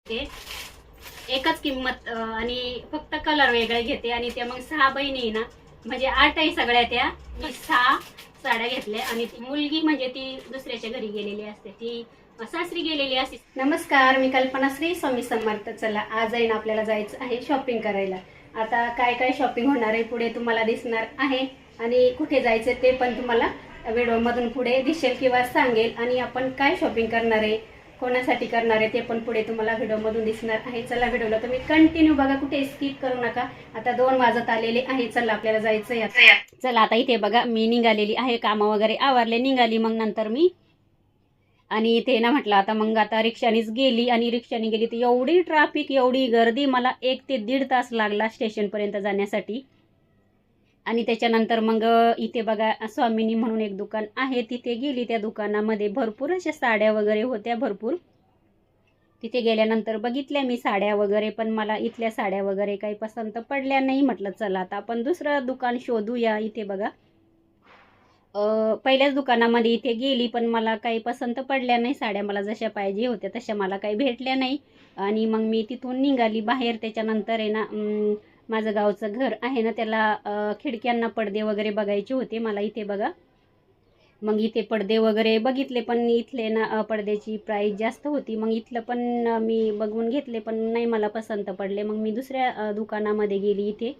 ते एकच किंमत आणि फक्त कलर वेगळे घेते. आणि त्या मग 6 बहिणी ना, म्हणजे 8 आहे सगळ्या त्या. मी 6 साड्या घेतल्या आणि ती मुलगी म्हणजे ती दुसऱ्याच्या घरी गेलेली असते, ती सासरी गेलेली असते. नमस्कार, मी कल्पना, श्री स्वामी समर्थ. चला, आज आहे ना आपल्याला जायचं आहे शॉपिंग करायला. आता काय काय शॉपिंग होणार आहे पुढे तुम्हाला दिसणार आहे आणि कुठे जायचं ते पण तुम्हाला व्हिडिओमधून पुढे दिसेल किंवा सांगेल. आणि आपण काय शॉपिंग करणार आहे, कोणासाठी करणार आहे ते पण पुढे तुम्हाला व्हिडिओमधून दिसणार आहे. चला, व्हिडिओला तुम्ही कंटिन्यू बघा, कुठे स्किप करू नका. आता 2 वाजत आलेले आहे. चला, आपल्याला जायचं आहे. चला, आता इथे बघा मी निघालेली आहे, कामं वगैरे आवरले, निघाली मग नंतर मी. आणि इथे ना म्हटलं आता रिक्षानीच गेली. आणि रिक्षाने गेली तर एवढी ट्रॅफिक, एवढी गर्दी, मला 1 ते 1.5 तास लागला स्टेशनपर्यंत जाण्यासाठी. आणि त्याच्यानंतर मग इथे बघा स्वामिनी म्हणून एक दुकान आहे, तिथे गेली. त्या दुकानामध्ये भरपूर अशा साड्या वगैरे होत्या, भरपूर. तिथे गेल्यानंतर बघितल्या मी साड्या वगैरे, पण मला इथल्या साड्या वगैरे काही पसंत पडल्या नाही. म्हटलं चला आता आपण दुसरं दुकान शोधूया. इथे बघा पहिल्याच दुकानामध्ये इथे गेली, पण मला काही पसंत पडल्या नाही साड्या. मला जशा पाहिजे होत्या तशा मला काही भेटल्या नाही. आणि मग मी तिथून निघाली बाहेर. त्याच्यानंतर आहे ना माझं गावचं घर आहे ना, त्याला खिडक्यांना पडदे वगैरे बघायचे होते मला. इथे बघा मग इथे पडदे वगैरे बघितले, पण इथले ना पडद्याची प्राईस जास्त होती. मग इथलं पण मी बघून घेतले, पण नाही मला पसंत पडले. मग मी दुसऱ्या दुकानामध्ये गेली इथे.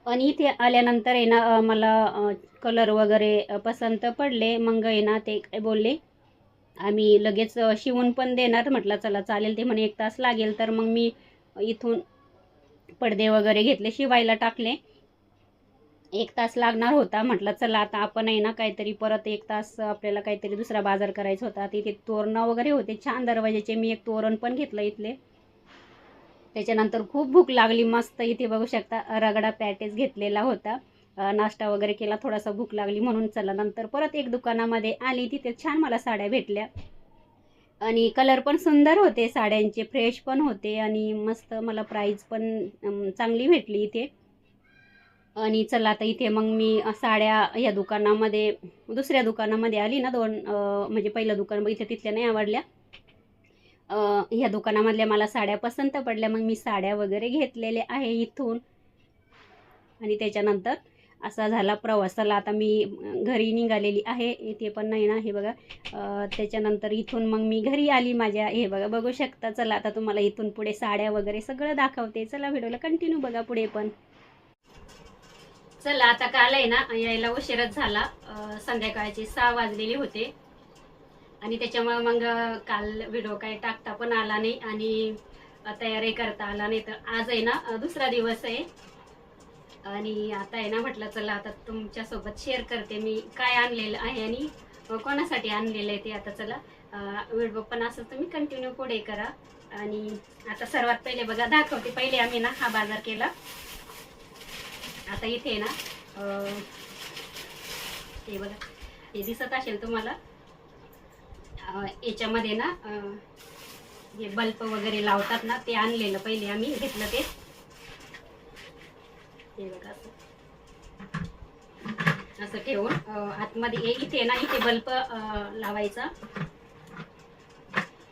आणि इथे आल्यानंतर आहे ना मला कलर वगैरे पसंत पडले. मग आहे ना ते काय बोलले, आम्ही लगेच शिवून पण देणार. म्हटलं चला चालेल. ते म्हणे 1 तास लागेल. तर मग मी इथून पडदे वगैरे घेतले, शिवायला टाकले. 1 तास लागणार होता. म्हटलं चला आता आपण आहे ना काहीतरी परत 1 तास आपल्याला काहीतरी दुसरा बाजार करायचा होता. तिथे तोरणं वगैरे होते छान दरवाजाचे. मी एक तोरण पण घेतलं इथले. त्याच्यानंतर खूप भूक लागली मस्त. इथे बघू शकता रगडा पॅटेज घेतलेला होता. नाश्ता वगैरे केला, थोडासा भूक लागली म्हणून. चला, नंतर परत एक दुकानामध्ये आली. तिथे छान मला साड्या भेटल्या आणि कलर पण सुंदर होते साड्यांचे, फ्रेश पण होते आणि मस्त मला प्राईस पण चांगली भेटली इथे. आणि चला आता इथे मग मी साड्या ह्या दुकानामध्ये, दुसऱ्या दुकानामध्ये आली ना 2 म्हणजे पहिलं दुकान इथे तिथल्या नाही आवडल्या. ह्या दुकानामधल्या मला साड्या पसंत पडल्या. मग मी साड्या वगैरे घेतलेल्या आहे इथून. आणि त्याच्यानंतर असा झाला प्रवासाला. आता मी घरी निघालेली आहे. इथे पण नाही ना, हे बघा. त्याच्यानंतर इथून मग मी घरी आली माझ्या. हे बघा, बघू शकता. चला आता तुम्हाला इथून पुढे साड्या वगैरे सगळं दाखवते. चला, व्हिडिओला कंटिन्यू बघा पुढे पण. चला, आता काल आहे ना यायला उशीरच झाला. संध्याकाळचे 6 वाजलेले होते. आणि त्याच्यामुळे मग काल व्हिडिओ काही टाकता पण आला नाही आणि तयारी करता आला नाही. तर आज आहे ना दुसरा दिवस आहे. आणि आता आहे ना म्हटलं चला आता तुमच्यासोबत शेअर करते मी काय आणलेलं आहे आणि कोणासाठी आणलेलं आहे ते. आता चला व्हिडिओ पण असं तुम्ही कंटिन्यू पुढे करा. आणि आता सर्वात पहिले बघा दाखवते. पहिले आम्ही ना हा बाजार केला. आता इथे ना हे बघा, हे दिसत असेल तुम्हाला. याच्यामध्ये ना हे बल्ब वगैरे लावतात ना, ते आणलेलं पहिले आम्ही घेतलं ते. हे बघा असं ठेवून आतमध्ये इथे ना इथे बल्ब लावायचा.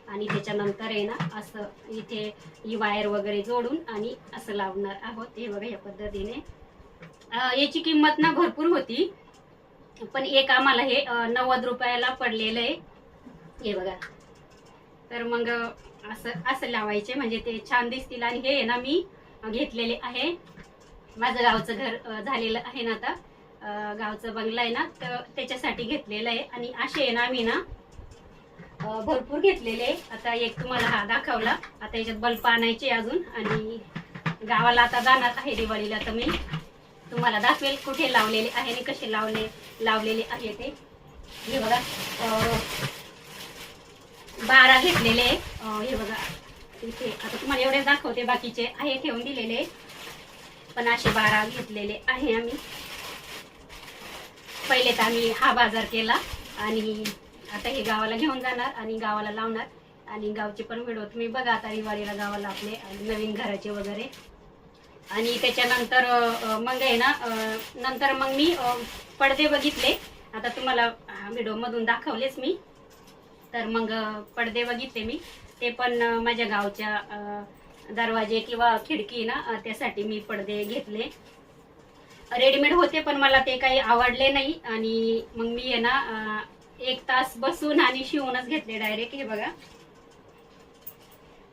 आणि त्याच्यानंतर आहे ना असं इथे ही वायर वगैरे जोडून आणि असं लावणार आहोत. हे बघा या पद्धतीने. याची किंमत ना भरपूर होती, पण एक आम्हाला हे 90 रुपयाला पडलेलं आहे. हे बघा. तर मग असं लावायचे म्हणजे ते छान दिसतील. आणि हे ना मी घेतलेले आहे. माझं गावचं घर झालेलं आहे ना आता, गावचं बंगला आहे ना, तर त्याच्यासाठी घेतलेलं आहे. आणि असे आहे ना मी ना भरपूर घेतलेले. आता एक तुम्हाला हा दाखवला. आता याच्यात बल्ब आणायचे अजून. आणि गावाला आता जाणार आहे दिवाळीला, तर मी तुम्हाला दाखवेल कुठे लावलेले आहे आणि कसे लावलेले आहे ते. हे बघा 12 घेतलेले. हे बघा इथे आता तुम्हाला एवढे दाखवते, बाकीचे आहे ठेवून दिलेले, पण असे 12 घेतलेले आहे आम्ही. पहिले तर आम्ही हा बाजार केला आणि आता हे गावाला घेऊन जाणार आणि गावाला लावणार. आणि गावचे पण व्हिडिओ तुम्ही बघा आता दिवाळीला गावाला आपले नवीन घराचे वगैरे. आणि त्याच्यानंतर मग आहे ना नंतर मग मी पडदे बघितले. आता तुम्हाला व्हिडिओमधून दाखवलेच मी. तर मग पडदे बघितले मी. ते पण माझ्या गावच्या दरवाजे किंवा खिडकी ना त्यासाठी मी पडदे घेतले. रेडीमेड होते पण मला ते काही आवडले नाही आणि मग मी आहे ना 1 तास बसून आणि शिवूनच घेतले डायरेक्ट. हे बघा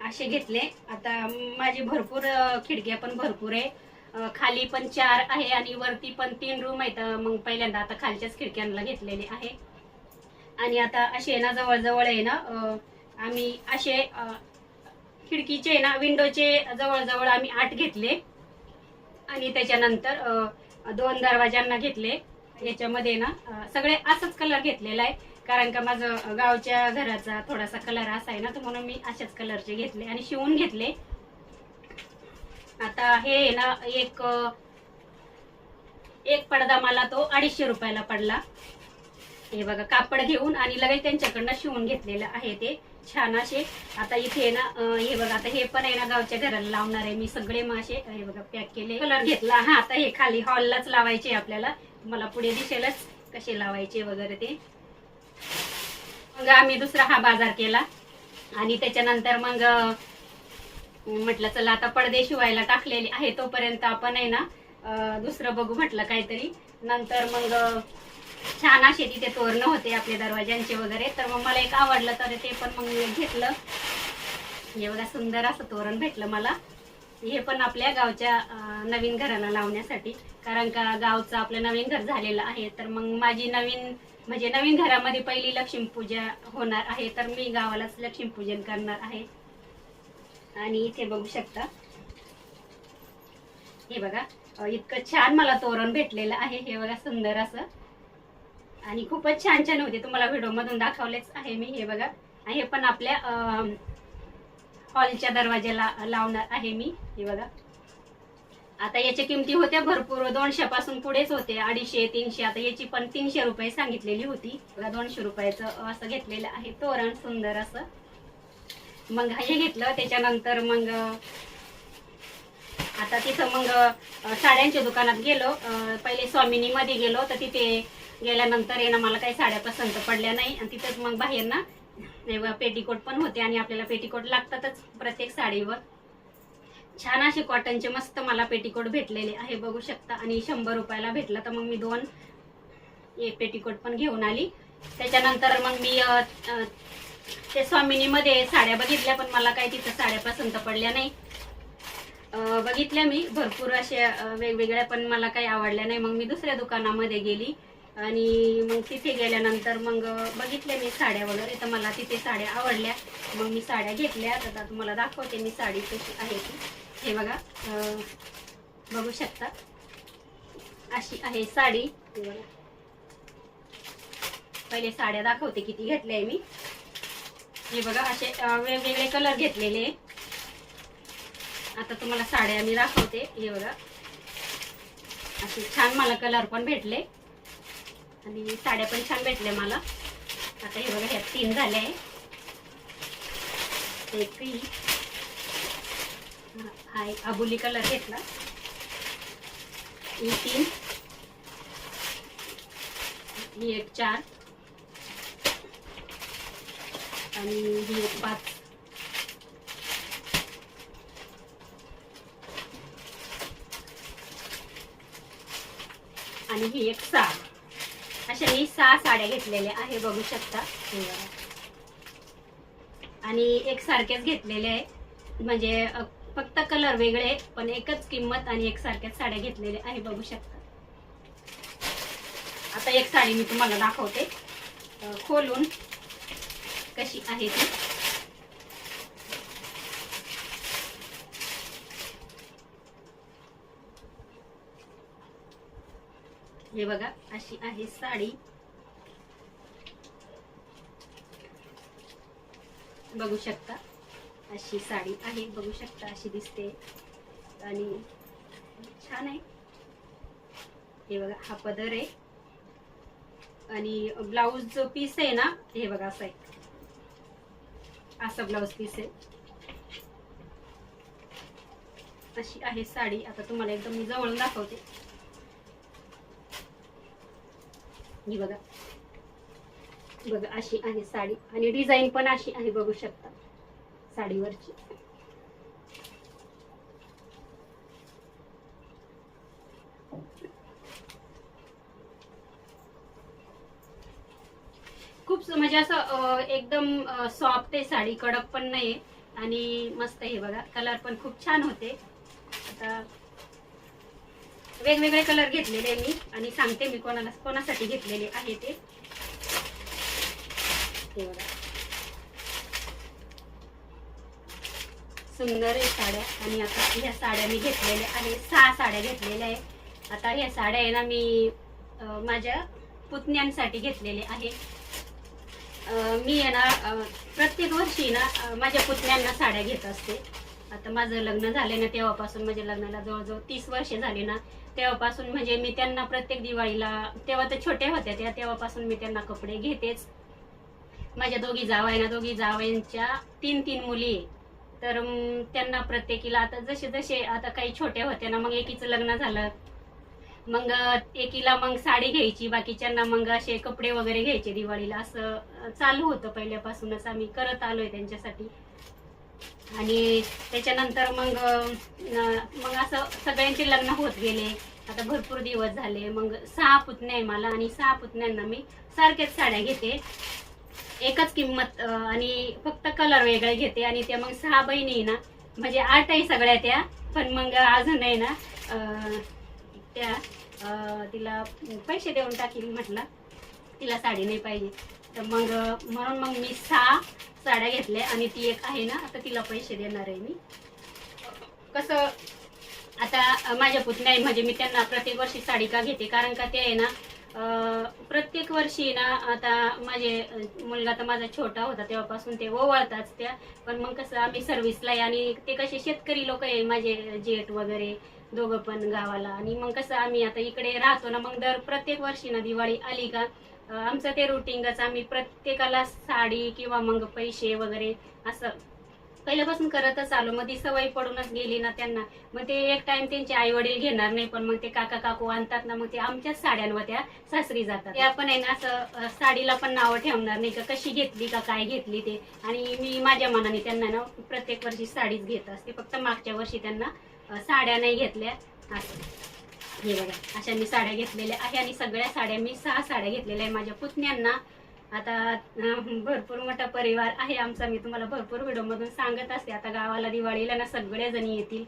असे घेतले. आता माझी भरपूर खिडक्या पण भरपूर आहे. खाली पण 4 आहे आणि वरती पण 3 रूम आहेत. मग पहिल्यांदा आता खालच्याच खिडक्यांना घेतलेले आहे. आणि आता असे ना जवळजवळ आहे ना आम्ही असे खिडकीचे ना विंडोचे जवळजवळ आम्ही 8 घेतले आणि त्याच्यानंतर 2 दरवाजांना घेतले. याच्यामध्ये ना सगळे असंच कलर घेतलेला आहे, कारण का माझं गावच्या घराचा थोडासा कलर असा आहे ना, तर म्हणून मी अशाच कलरचे घेतले आणि शिवून घेतले. आता हे ना एक पडदा मला तो 250 रुपयाला पडला. हे बघा कापड घेऊन आणि लगेच त्यांच्याकडनं शिवून घेतलेलं आहे ते छान असे. आता इथे ना हे बघा, आता हे पण आहे ना गावच्या घराला लावणार आहे मी. सगळे मासे हे बघा पॅक केले, कलर घेतला. हा आता हे खाली हॉललाच लावायचे आपल्याला, तुम्हाला पुढे दिसेलच कसे लावायचे वगैरे ते. मग आम्ही दुसरा हा बाजार केला आणि त्याच्यानंतर मग म्हटलं चला आता पडदे शिवायला टाकलेले आहे, तोपर्यंत आपण आहे ना दुसरं बघू म्हटलं काहीतरी. नंतर मग छान असे तिथे तोरणं होते आपल्या दरवाज्यांचे वगैरे, तर मग मला एक आवडलं तर ते पण मग मी घेतलं. हे बघा सुंदर असं तोरण भेटलं मला. हे पण आपल्या गावच्या नवीन घराला लावण्यासाठी, कारण का गावचं आपलं नवीन घर झालेलं आहे. तर मग माझी नवीन घरामध्ये पहिली लक्ष्मीपूजा होणार आहे, तर मी गावालाच लक्ष्मीपूजन करणार आहे. आणि इथे बघू शकता, हे बघा इतकं छान मला तोरण भेटलेलं आहे. हे बघा सुंदर असं आणि खूपच छान छान होते, तुम्हाला व्हिडिओ मधून दाखवलेच आहे मी. हे बघा हे पण आपल्या हॉलच्या दरवाज्याला लावणार आहे मी. हे बघा आता याच्या किमती होत्या भरपूर, 200 पासून पुढेच होते, 250 300. आता याची पण 300 रुपये सांगितलेली होती. बघा 200 रुपयाचं असं घेतलेलं आहे तोरण सुंदर असं. मग हे घेतलं. त्याच्यानंतर मग आता तिथं मग साड्यांच्या दुकानात गेलो. पहिले स्वामिनी मध्ये गेलो, तर तिथे गेल्यानंतर आहे ना मला काही साड्या पसंत पडल्या नाही. आणि तिथंच मग बाहेर ना पेटीकोट पण होते आणि आपल्याला पेटीकोट लागतातच प्रत्येक साडीवर. छान असे कॉटनचे मस्त मला पेटीकोट भेटलेले आहे बघू शकता. आणि 100 रुपयाला भेटला, तर मग मी 2 पेटीकोट पण घेऊन आली. त्याच्यानंतर मग मी ते स्वामिनी मध्ये साड्या बघितल्या, पण मला काही तिथं साड्या पसंत पडल्या नाही. बघितल्या मी भरपूर अशा वेगवेगळ्या, पण मला काही आवडल्या नाही. मग मी दुसऱ्या दुकानामध्ये गेली आणि मग तिथे गेल्यानंतर मग बघितल्या मी साड्या वगैरे, तर मला तिथे साड्या आवडल्या. मग मी साड्या घेतल्या. आता तुम्हाला दाखवते मी साडी कशी आहे ती. हे बघा बघू शकता अशी आहे साडी. हे बघा पहिले साड्या दाखवते किती घेतल्या मी. हे बघा असे वेगवेगळे कलर घेतलेले. आता तुम्हाला साड्या मी दाखवते. हे बघा असे छान मला कलर पण भेटले आणि साड्या पण छान भेटल्या मला. आता हे बघा ह्या 3 झाल्या आहे. एक हा एक आबुली कलर घेतला. ही 3, ही एक 4 आणि ही एक 5. आणि ही एक 6. अशा मी 6 साड्या घेतलेल्या आहे बघू शकता. आणि एक सारखेच घेतलेले आहे, म्हणजे फक्त कलर वेगळे पण एकच किंमत आणि एक सारख्याच साड्या घेतलेल्या आहे बघू शकता. आता एक साडी मी तुम्हाला दाखवते खोलून कशी आहे ती. हे बघा अशी आहे साडी बघू शकता. अशी साडी आहे बघू शकता, अशी दिसते आणि छान आहे. हे बघा हा पदर आहे आणि ब्लाउज जो पीस आहे ना, हे बघा असं आहे, असं ब्लाउज पीस आहे. अशी आहे साडी. आता तुम्हाला एकदम मी जवळून दाखवते. ही बघा बघा अशी आहे साडी आणि डिझाईन पण अशी आहे बघू शकता. साडीवरची. खूप म्हणजे असं एकदम सॉफ्ट आहे साडी, कडक पण नाही आणि मस्त आहे बघा. कलर पण खूप छान होते. आता वेगवेगळे कलर घेतलेले मी आणि सांगते मी कोणासाठी घेतलेले आहे ते. हे बघा सुंदर आहे साड्या. आणि आता ह्या साड्या मी घेतलेल्या आहे, 6 साड्या घेतलेल्या आहे. आता ह्या साड्या आहे ना मी माझ्या पुतण्यांसाठी घेतलेले आहे. मी आहे ना प्रत्येक वर्षी ना माझ्या पुतण्यांना साड्या घेत असते. आता माझं लग्न झाले ना तेव्हापासून, माझ्या लग्नाला जवळजवळ 30 वर्षे झाले ना, तेव्हापासून म्हणजे मी त्यांना प्रत्येक दिवाळीला, तेव्हा तर छोट्या होत्या तेव्हापासून मी त्यांना कपडे घेतेच. माझ्या दोघी जावा आहे ना, दोघी जावांच्या 3 मुली आहे. तर त्यांना प्रत्येकीला आता जसे जसे आता काही छोट्या होत्या ना, मग एकीचं लग्न झालं, मग एकीला मग साडी घ्यायची, बाकीच्यांना मग असे कपडे वगैरे घ्यायचे दिवाळीला. असं चालू होतं पहिल्यापासूनच, आम्ही करत आलोय त्यांच्यासाठी. आणि त्याच्यानंतर मग असं सगळ्यांचे लग्न होत गेले. आता भरपूर दिवस झाले. मग 6 पुतण्या आहे मला आणि 6 पुतण्यांना मी सारख्याच साड्या घेते, एकच किंमत आणि फक्त कलर वेगळे घेते. आणि त्या मग 6 बहिणी ना, म्हणजे 8 आहे सगळ्या त्या, पण मग अजून आहे ना त्या तिला पैसे देऊन टाकील, म्हटलं तिला साडी नाही पाहिजे. तर मग म्हणून मग मी 6 साड्या घेतल्या आणि ती एक आहे ना, आता तिला पैसे देणार आहे मी. कसं आता माझ्या पुतण्या म्हणजे मी त्यांना प्रत्येक वर्षी साडी का घेते, कारण का ते आहे ना प्रत्येक वर्षी ना, आता माझे मुलगा तर माझा छोटा होता तेव्हापासून ते ओवाळताच त्या. पण मग कसं आम्ही सर्व्हिसला आहे आणि ते कसे शेतकरी लोक आहे माझे जेठ वगैरे दोघं पण गावाला. आणि मग कसं आम्ही आता इकडे राहतो ना, मग प्रत्येक वर्षी ना दिवाळी आली का आमचं ते रुटीनच, आम्ही प्रत्येकाला साडी किंवा मग पैसे वगैरे असं पहिल्यापासून करतच आलो. मग ती सवय पडूनच गेली ना त्यांना. मग ते एक टाइम त्यांचे आई वडील घेणार नाही, पण मग ते काका काकू आणतात ना, मग ते आमच्याच साड्यांवर त्या सासरी जातात. ते आपण आहे ना असं साडीला पण नावं ठेवणार नाही का कशी घेतली का काय घेतली ते. आणि मी माझ्या मनाने त्यांना ना प्रत्येक वर्षी साडीच घेत असते, फक्त मागच्या वर्षी त्यांना साड्या नाही घेतल्या. असं हे बघा अशा मी साड्या घेतलेल्या आहे. आणि सगळ्या साड्या मी 6 साड्या घेतलेल्या आहे माझ्या पुतण्यांना. आता भरपूर मोठा परिवार आहे आमचा, मी तुम्हाला भरपूर व्हिडिओ मधून सांगत असते. आता गावाला दिवाळीला ना सगळे जणी येतील.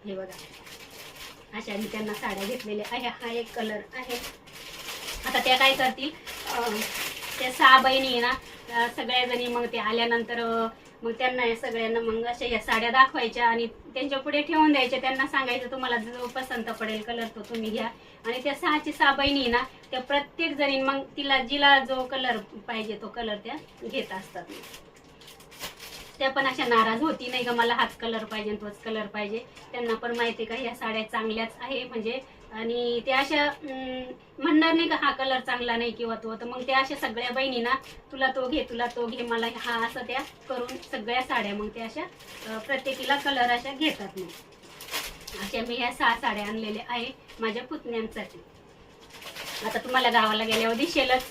हे बघा अशा मी त्यांना साड्या घेतलेल्या आहे. हा एक कलर आहे. आता त्या काय करतील, त्या 6 बहिणी ना सगळ्या जणी मग ते आल्यानंतर मग त्यांना या सगळ्यांना मग अशा या साड्या दाखवायच्या आणि त्यांच्या पुढे ठेवून द्यायच्या. त्यांना सांगायचं तुम्हाला जो पसंत पडेल कलर तो तुम्ही घ्या. आणि त्या 6 बहिणी ना त्या प्रत्येक जणी मग जिला जो कलर पाहिजे तो कलर त्या घेत असतात. त्या पण अशा नाराज होती नाही का मला हाच कलर पाहिजे तोच कलर पाहिजे. त्यांना पण माहिती का ह्या साड्या चांगल्याच आहे म्हणजे. आणि त्या अशा म्हणणार नाही का हा कलर चांगला नाही किंवा तो. तर मग त्या अशा सगळ्या बहिणी ना तुला तो घे तुला तो घे मला हा असं त्या करून सगळ्या साड्या मग त्या अशा प्रत्येकीला कलर अशा घेतात. मग अशा मी ह्या 6 साड्या आणलेल्या आहे माझ्या पुतण्यांसाठी. आता तुम्हाला गावाला गेल्यावर दिसेलच.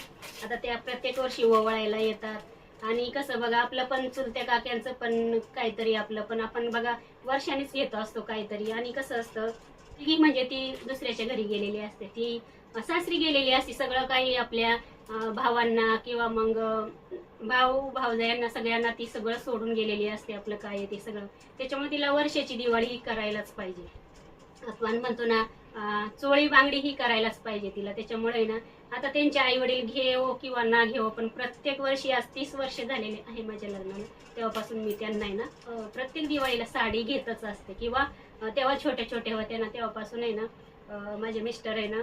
आता त्या प्रत्येक वर्षी ओवाळायला येतात. आणि कसं बघा आपलं पण चुलत्या काक्यांचं पण काहीतरी आपलं पण आपण बघा वर्षानेच घेतो असतो काहीतरी. आणि कसं असतं ती म्हणजे ती दुसऱ्याच्या घरी गेलेली असते, ती सासरी गेलेली असते. सगळं काही आपल्या भावांना किंवा मग भावजायांना सगळ्यांना ती सगळं सोडून गेलेली असते आपलं काय ते सगळं. त्याच्यामुळे तिला वर्षाची दिवाळी ही करायलाच पाहिजे. आपण म्हणतो ना चोळी बांगडी ही करायलाच पाहिजे तिला. त्याच्यामुळे ना आता त्यांचे आई वडील घेवो किंवा ना घेवो पण प्रत्येक वर्षी आज 30 वर्ष झालेले आहे माझ्या लग्नाला, तेव्हापासून मी त्यांना आहे ना प्रत्येक दिवाळीला साडी घेतच असते. किंवा तेव्हा छोट्या छोट्या होत्या ना तेव्हापासून आहे ना माझे मिस्टर आहे ना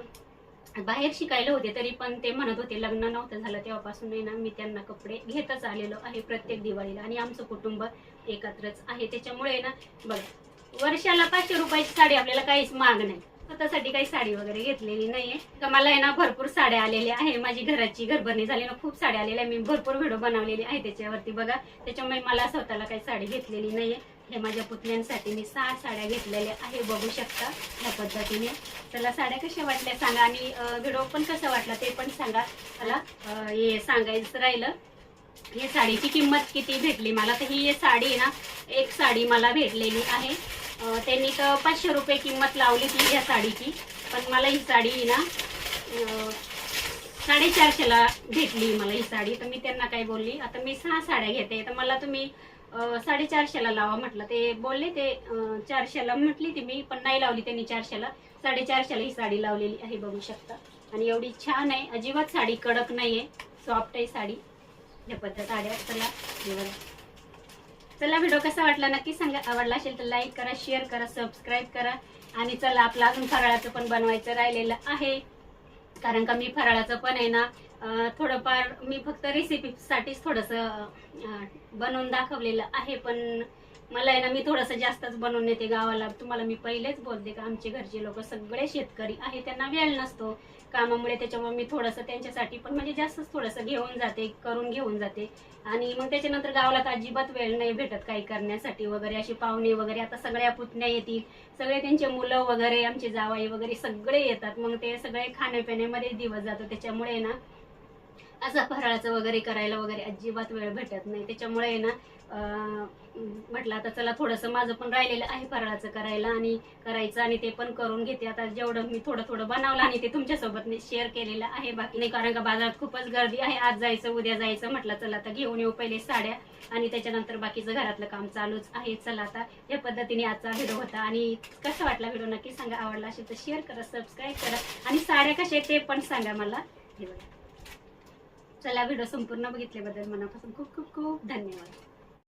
बाहेर शिकायला होते, तरी पण ते म्हणत होते लग्न नव्हतं झालं तेव्हापासून आहे ना मी त्यांना कपडे घेतच आलेलो आहे प्रत्येक दिवाळीला. आणि आमचं कुटुंब एकत्रच आहे. त्याच्यामुळे ना बघा वर्षाला 500 रुपयाची साडी आपल्याला काहीच महाग नाही. स्वतःसाठी काही साडी वगैरे घेतलेली नाहीये. तर मला आहे ना भरपूर साड्या आलेल्या आहे. माझी घराची घरभरणी झाली ना खूप साड्या आलेल्या. मी भरपूर व्हिडिओ बनवलेली आहे त्याच्यावरती बघा. त्याच्यामुळे मला स्वतःला काही साडी घेतलेली नाहीये. हे माझ्या पुतण्यांसाठी मी 6 साड्या घेतलेल्या आहे, बघू शकता ह्या पद्धतीने. चला साड्या कशा वाटल्या सांगा आणि व्हिडिओ पण कसा वाटला ते पण सांगा. मला हे सांगायचं राहिलं ही साडीची किंमत किती भेटली मला, तर ही साडी आहे ना, एक साडी मला भेटलेली आहे. त्यांनी तर 500 रुपये किंमत लावली ती या साडीची, पण मला ही साडी आहे ना 450ला भेटली मला ही साडी. तर मी त्यांना काय बोलली, आता मी 6 साड्या घेते तर मला तुम्ही 450ला लावा म्हटलं. ते बोलले ते 400ला म्हटली ती मी, पण नाही लावली त्यांनी 400ला, 450ला ही साडी लावलेली आहे, बघू शकता. आणि एवढी छान आहे, अजिबात साडी कडक नाही आहे, सॉफ्ट आहे साडी. या पद्धत साड्या. चला व्हिडिओ कसा वाटला नक्की सांगा. आवडला असेल तर लाईक करा, शेअर करा, सबस्क्राईब करा. आणि चला आपलं अजून फराळाचं पण बनवायचं राहिलेलं आहे, कारण का मी फराळाचं पण आहे ना थोडंफार मी फक्त रेसिपीसाठीच थोडंसं बनवून दाखवलेलं आहे. पण मला आहे ना, मी थोडंसं जास्तच बनवून येते गावाला. तुम्हाला मी पहिलेच बोलते का आमचे घरचे लोक सगळे शेतकरी आहे, त्यांना वेळ नसतो कामामुळे, त्याच्यामुळे मी थोडंसं त्यांच्यासाठी पण म्हणजे जास्तच थोडंसं घेऊन जाते, करून घेऊन जाते. आणि मग त्याच्यानंतर गावाला तर अजिबात वेळ नाही भेटत काही करण्यासाठी वगैरे. अशी पाहुणे वगैरे आता सगळ्या पुतण्या येतील, सगळे त्यांचे मुलं वगैरे, आमचे जावाई वगैरे सगळे येतात, मग ते सगळे खाण्यापिण्यामध्ये दिवस जातो. त्याच्यामुळे ना असं फराळाचं वगैरे करायला वगैरे अजिबात वेळ भेटत नाही. त्याच्यामुळे ना म्हटलं आता चला थोडंसं माझं पण राहिलेलं आहे फराळाचं करायला आणि करायचं, आणि ते पण करून घेते. आता जेवढं मी थोडं थोडं बनवलं आणि ते तुमच्यासोबत मी शेअर केलेलं आहे, बाकी नाही. कारण का बाजारात खूपच गर्दी आहे, आज जायचं उद्या जायचं म्हटलं, चला आता घेऊन येऊ पहिले साड्या आणि त्याच्यानंतर बाकीचं घरातलं काम चालूच आहे. चला आता या पद्धतीने आजचा व्हिडिओ होता. आणि कसा वाटला व्हिडिओ नक्की सांगा. आवडला असेल तर शेअर करा, सबस्क्राईब करा आणि साड्या कशा आहेत ते पण सांगा मला. हे बघा, चला व्हिडिओ संपूर्ण बघितल्याबद्दल मनापासून खूप खूप खूप धन्यवाद.